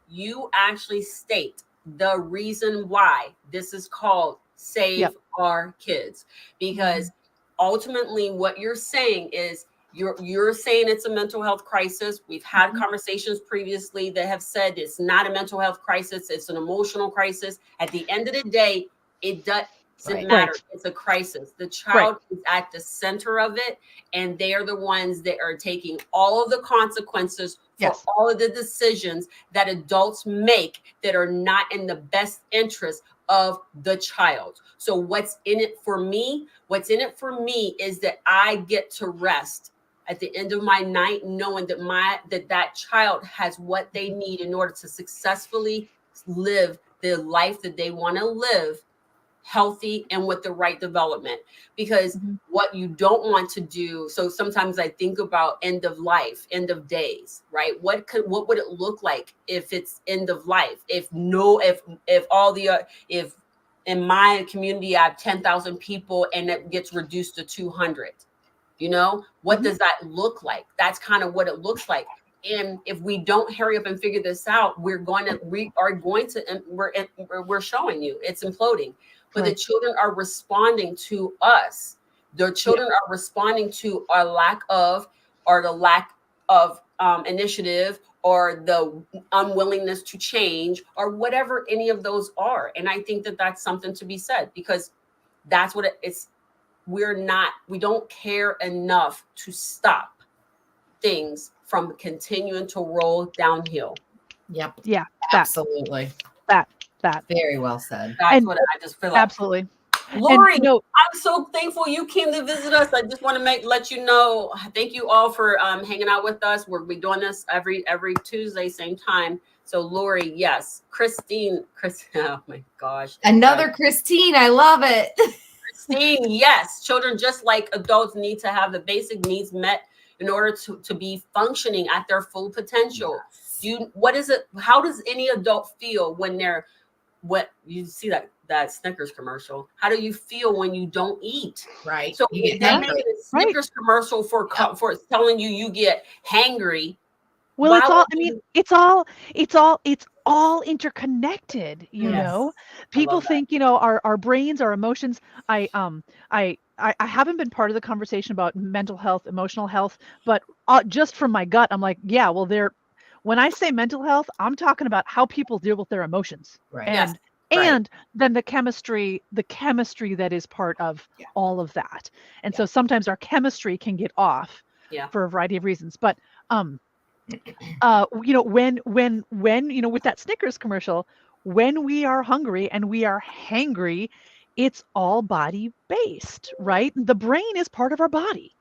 you actually state the reason why this is called Save Our Kids, because ultimately what you're saying is you're saying it's a mental health crisis. We've had conversations previously that have said it's not a mental health crisis, it's an emotional crisis. At the end of the day, it doesn't matter. It's a crisis. The child is at the center of it, and they are the ones that are taking all of the consequences for all of the decisions that adults make that are not in the best interest of the child. So what's in it for me? What's in it for me is that I get to rest at the end of my night, knowing that that child has what they need in order to successfully live the life that they want to live, healthy and with the right development. Because what you don't want to do, so sometimes I think about end of life, end of days, right? What would it look like if it's end of life? If in my community I have 10,000 people and it gets reduced to 200, what does that look like? That's kind of what it looks like. And if we don't hurry up and figure this out, we're showing you it's imploding. But the children are responding to us. The children are responding to our lack of initiative or the unwillingness to change or whatever any of those are. And I think that that's something to be said, because that's what it is. We don't care enough to stop things from continuing to roll downhill. Yep. Yeah. Absolutely. That. Very well said. That's what I just feel like. Absolutely. Lori, I'm so thankful you came to visit us. I just want to let you know, thank you all for hanging out with us. We'll be doing this every Tuesday, same time. So Lori, yes. Christine, oh my gosh. Another Christine, I love it. Christine, yes. Children, just like adults, need to have the basic needs met in order to be functioning at their full potential. How does any adult feel when what you see that Snickers commercial. How do you feel when you don't eat? Right. So You if get they hungry. made a Snickers commercial for telling you get hangry. Well, why it's all, would I mean, you- it's all interconnected, you Yes. know. I People love that. think, our brains, our emotions. I haven't been part of the conversation about mental health, emotional health, but just from my gut, I'm like, yeah, well, when I say mental health, I'm talking about how people deal with their emotions. Right. Yes. And Right. and then the chemistry that is part of Yeah. all of that. And Yeah. so sometimes our chemistry can get off Yeah. for a variety of reasons. But with that Snickers commercial, when we are hungry and we are hangry, it's all body based, right? The brain is part of our body.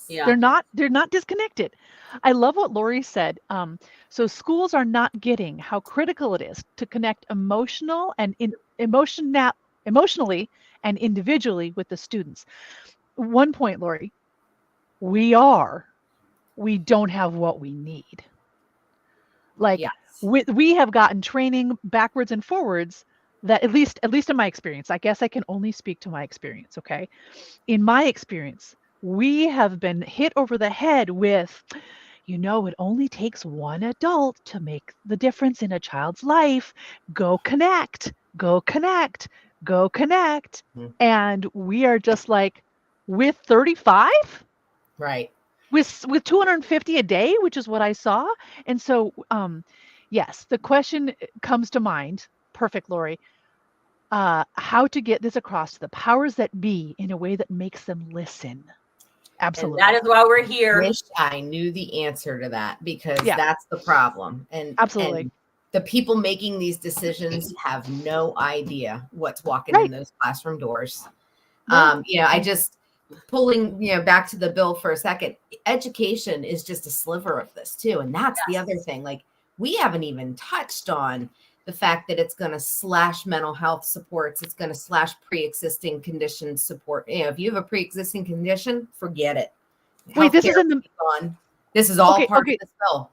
Yeah. They're not disconnected. I love what Lori said. So schools are not getting how critical it is to connect emotionally and individually with the students. One point, Lori, we don't have what we need. Like, Yes. we have gotten training backwards and forwards that, at least in my experience, I guess I can only speak to my experience, okay? In my experience, we have been hit over the head with, it only takes one adult to make the difference in a child's life. Go connect, go connect, go connect. Mhm. And we are just like, with 35? Right. With 250 a day, which is what I saw. And so, yes, the question comes to mind. Perfect, Lori. How to get this across to the powers that be in a way that makes them listen. Absolutely. And that is why we're here. Wish I knew the answer to that, because Yeah. that's the problem. And Absolutely. and the people making these decisions have no idea what's walking Right. in those classroom doors. Right. I just pulling, back to the bill for a second. Education is just a sliver of this too. And that's the other thing. Like, we haven't even touched on the fact that it's going to slash mental health supports. It's going to slash pre-existing condition support. If you have a pre-existing condition, forget it. Wait, this is Healthcare in the will be gone. This is all Okay, part okay. of this bill.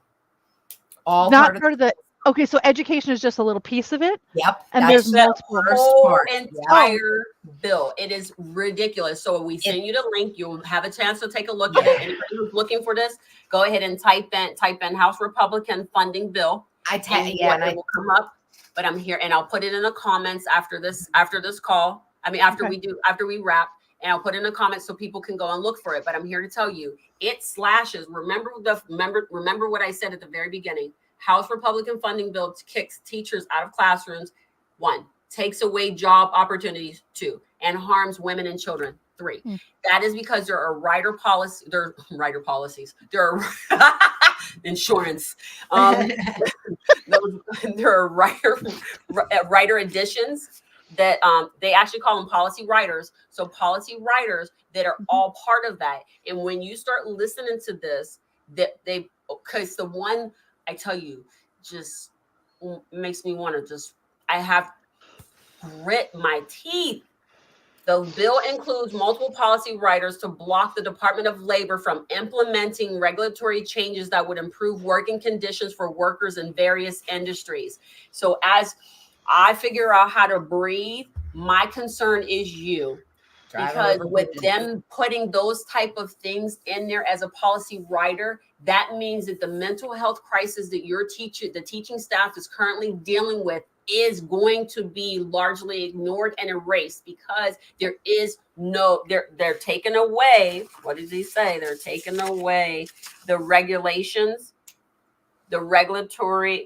All not part of the Okay, so education is just a little piece of it. Yep. And that's there's The multiple. first whole part. entire bill. It is ridiculous. So we send you the link. You'll have a chance to take a look at it. Anybody who's looking for this, go ahead and type in House Republican funding bill. It will come up. But I'm here, and I'll put it in the comments after this call. I mean, after we wrap, and I'll put it in the comments so people can go and look for it. But I'm here to tell you, it slashes. Remember what I said at the very beginning. House Republican funding bill kicks teachers out of classrooms. 1, takes away job opportunities. 2, and harms women and children. 3. That is because there are rider policies. There are insurance. There are rider additions that they actually call them policy writers. So policy writers that are all part of that. And when you start listening to this, because the one I tell you just makes me want to I have grit my teeth. The bill includes multiple policy writers to block the Department of Labor from implementing regulatory changes that would improve working conditions for workers in various industries. So as I figure out how to breathe, my concern is you. Because with them putting those type of things in there as a policy writer, that means that the mental health crisis that the teaching staff is currently dealing with is going to be largely ignored and erased, because there is they're taking away, what did he say? They're taking away the regulations, the regulatory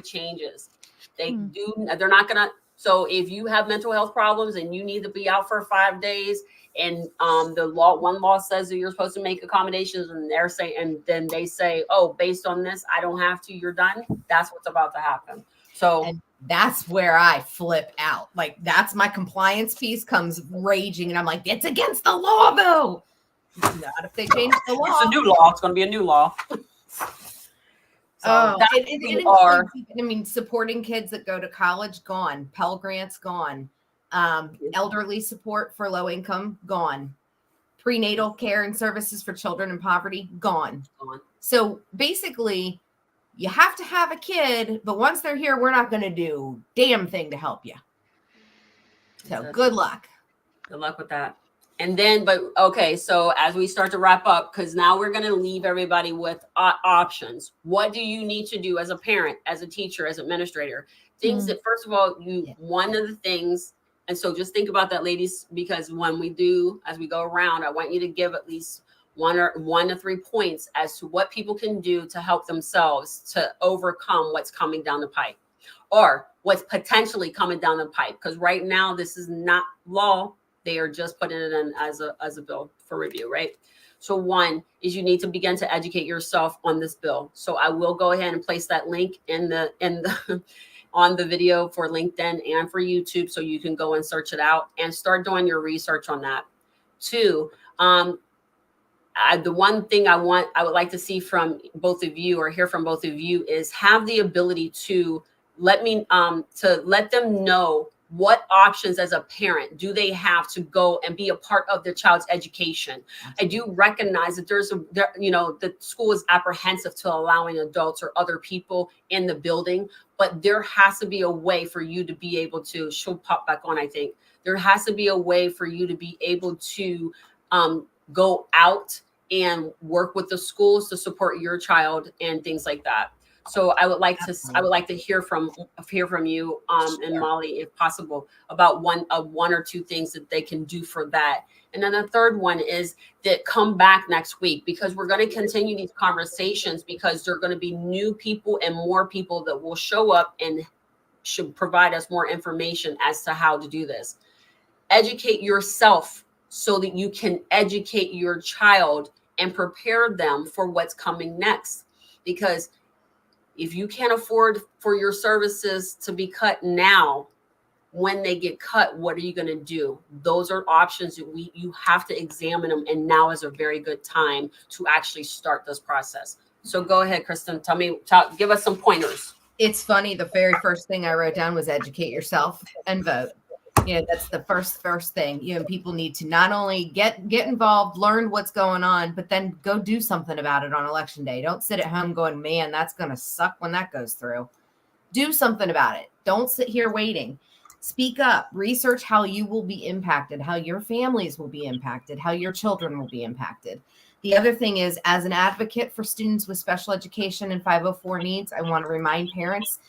changes. They're not gonna. So if you have mental health problems and you need to be out for 5 days, and one law says that you're supposed to make accommodations, and then they say, oh, based on this, I don't have to, you're done. That's what's about to happen. So and that's where I flip out. Like, that's my compliance piece comes raging, and I'm like, it's against the law though. Not if they change the law. It's a new law. It's going to be a new law. Supporting kids that go to college, gone. Pell Grants, gone. Elderly support for low income, gone. Prenatal care and services for children in poverty, gone. So basically, you have to have a kid, but once they're here, we're not going to do damn thing to help you. So good luck. Good luck with that. And then, but okay, so as we start to wrap up, because now we're going to leave everybody with options. What do you need to do as a parent, as a teacher, as administrator? Things that, first of all, one of the things, and so just think about that, ladies, because when we do, as we go around, I want you to give at least 1 to 3 points as to what people can do to help themselves to overcome what's coming down the pipe, or what's potentially coming down the pipe. Because right now, this is not law. They are just putting it in as a bill for review, right? So one is you need to begin to educate yourself on this bill. So I will go ahead and place that link in the on the video for LinkedIn and for YouTube, so you can go and search it out and start doing your research on that. Two, the one thing I would like to see from both of you, or hear from both of you, is have the ability to let them know what options as a parent do they have to go and be a part of their child's education. I do recognize that the school is apprehensive to allowing adults or other people in the building, but there has to be a way for you to be able to, she'll pop back on, I think. There has to be a way for you to be able to go out and work with the schools to support your child and things like that. So I would like to hear from you and Molly, if possible, about one or two things that they can do for that. And then the third one is that come back next week, because we're going to continue these conversations, because there are going to be new people and more people that will show up and should provide us more information as to how to do this. Educate yourself so that you can educate your child and prepare them for what's coming next. Because if you can't afford for your services to be cut now, when they get cut, what are you going to do? Those are options that you have to examine them. And now is a very good time to actually start this process. So go ahead, Kristen, give us some pointers. It's funny. The very first thing I wrote down was educate yourself and vote. That's the first thing. People need to not only get involved, learn what's going on, but then go do something about it on election day. Don't sit at home going, man, that's going to suck when that goes through. Do something about it. Don't sit here waiting. Speak up. Research how you will be impacted, how your families will be impacted, how your children will be impacted. The other thing is, as an advocate for students with special education and 504 needs, I want to remind parents,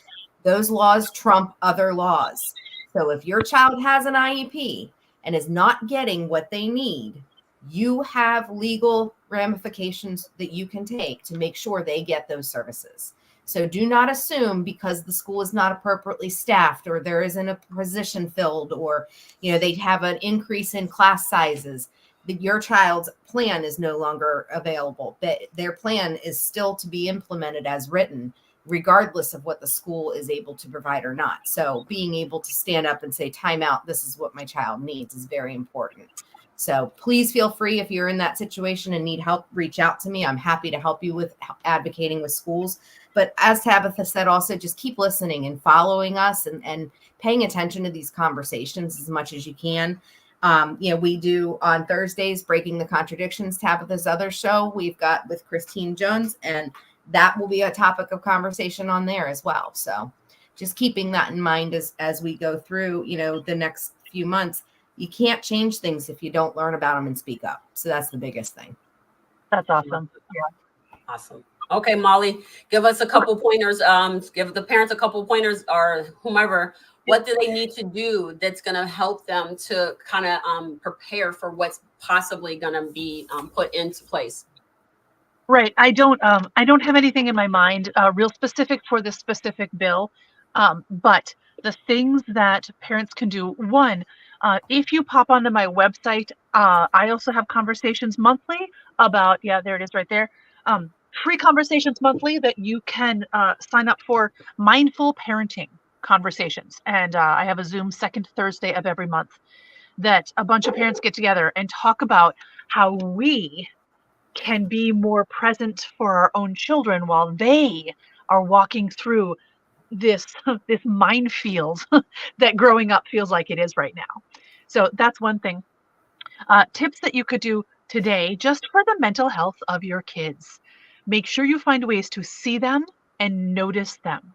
those laws trump other laws. So if your child has an IEP and is not getting what they need, you have legal ramifications that you can take to make sure they get those services. So do not assume because the school is not appropriately staffed, or there isn't a position filled, or they have an increase in class sizes, that your child's plan is no longer available. That their plan is still to be implemented as written, regardless of what the school is able to provide or not. So being able to stand up and say, time out, this is what my child needs, is very important. So please feel free, if you're in that situation and need help, reach out to me. I'm happy to help you with advocating with schools. But as Tabitha said, also just keep listening and following us and paying attention to these conversations as much as you can. We do on Thursdays, Breaking the Contradictions, Tabitha's other show we've got with Christine Jones, and that will be a topic of conversation on there as well. So just keeping that in mind as we go through, the next few months. You can't change things if you don't learn about them and speak up. So that's the biggest thing. That's awesome. Yeah. Awesome. Okay, Molly, give us a couple pointers. Give the parents a couple pointers, or whomever. What do they need to do that's going to help them to kind of prepare for what's possibly going to be put into place? Right. I don't have anything in my mind real specific for this specific bill, but the things that parents can do. One, if you pop onto my website, I also have conversations monthly about, there it is right there. Free conversations monthly that you can sign up for, mindful parenting conversations. And I have a Zoom second Thursday of every month that a bunch of parents get together and talk about how we can be more present for our own children while they are walking through this minefield that growing up feels like it is right now. So that's one thing. Tips that you could do today just for the mental health of your kids. Make sure you find ways to see them, and notice them.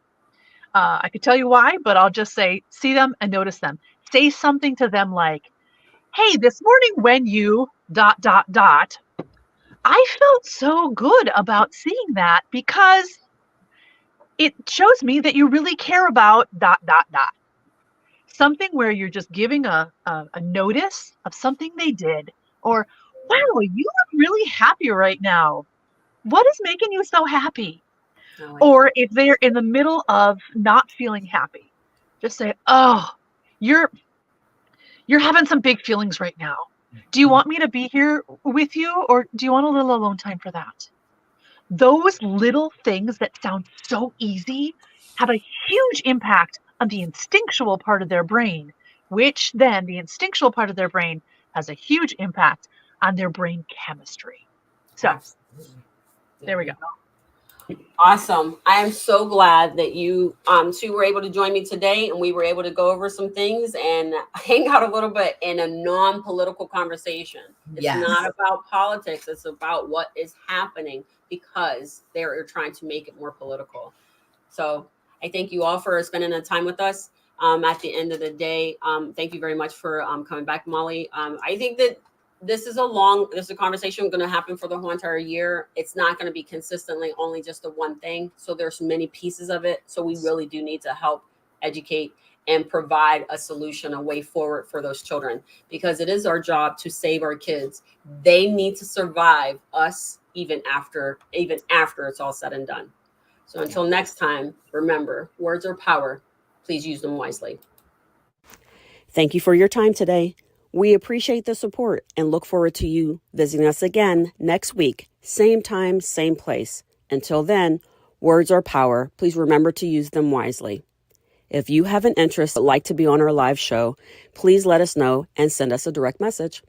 I could tell you why, but I'll just say, see them and notice them. Say something to them like, hey, this morning when you ... I felt so good about seeing that because it shows me that you really care about ... Something where you're just giving a notice of something they did, or, wow, you look really happy right now. What is making you so happy? Or if they're in the middle of not feeling happy, just say, oh, you're having some big feelings right now. Do you want me to be here with you, or do you want a little alone time for that? Those little things that sound so easy have a huge impact on the instinctual part of their brain, which then the instinctual part of their brain has a huge impact on their brain chemistry. So there we go. Awesome. I am so glad that you two were able to join me today, and we were able to go over some things and hang out a little bit in a non-political conversation. It's not about politics. It's about what is happening because they're trying to make it more political. So I thank you all for spending the time with us. At the end of the day, thank you very much for coming back, Molly. I think that this is a conversation going to happen for the whole entire year. It's not going to be consistently only just the one thing. So there's many pieces of it. So we really do need to help educate and provide a solution, a way forward for those children, because it is our job to save our kids. They need to survive us even after it's all said and done. So until next time, remember, words are power. Please use them wisely. Thank you for your time today. We appreciate the support and look forward to you visiting us again next week. Same time, same place. Until then, words are power. Please remember to use them wisely. If you have an interest or like to be on our live show, please let us know and send us a direct message.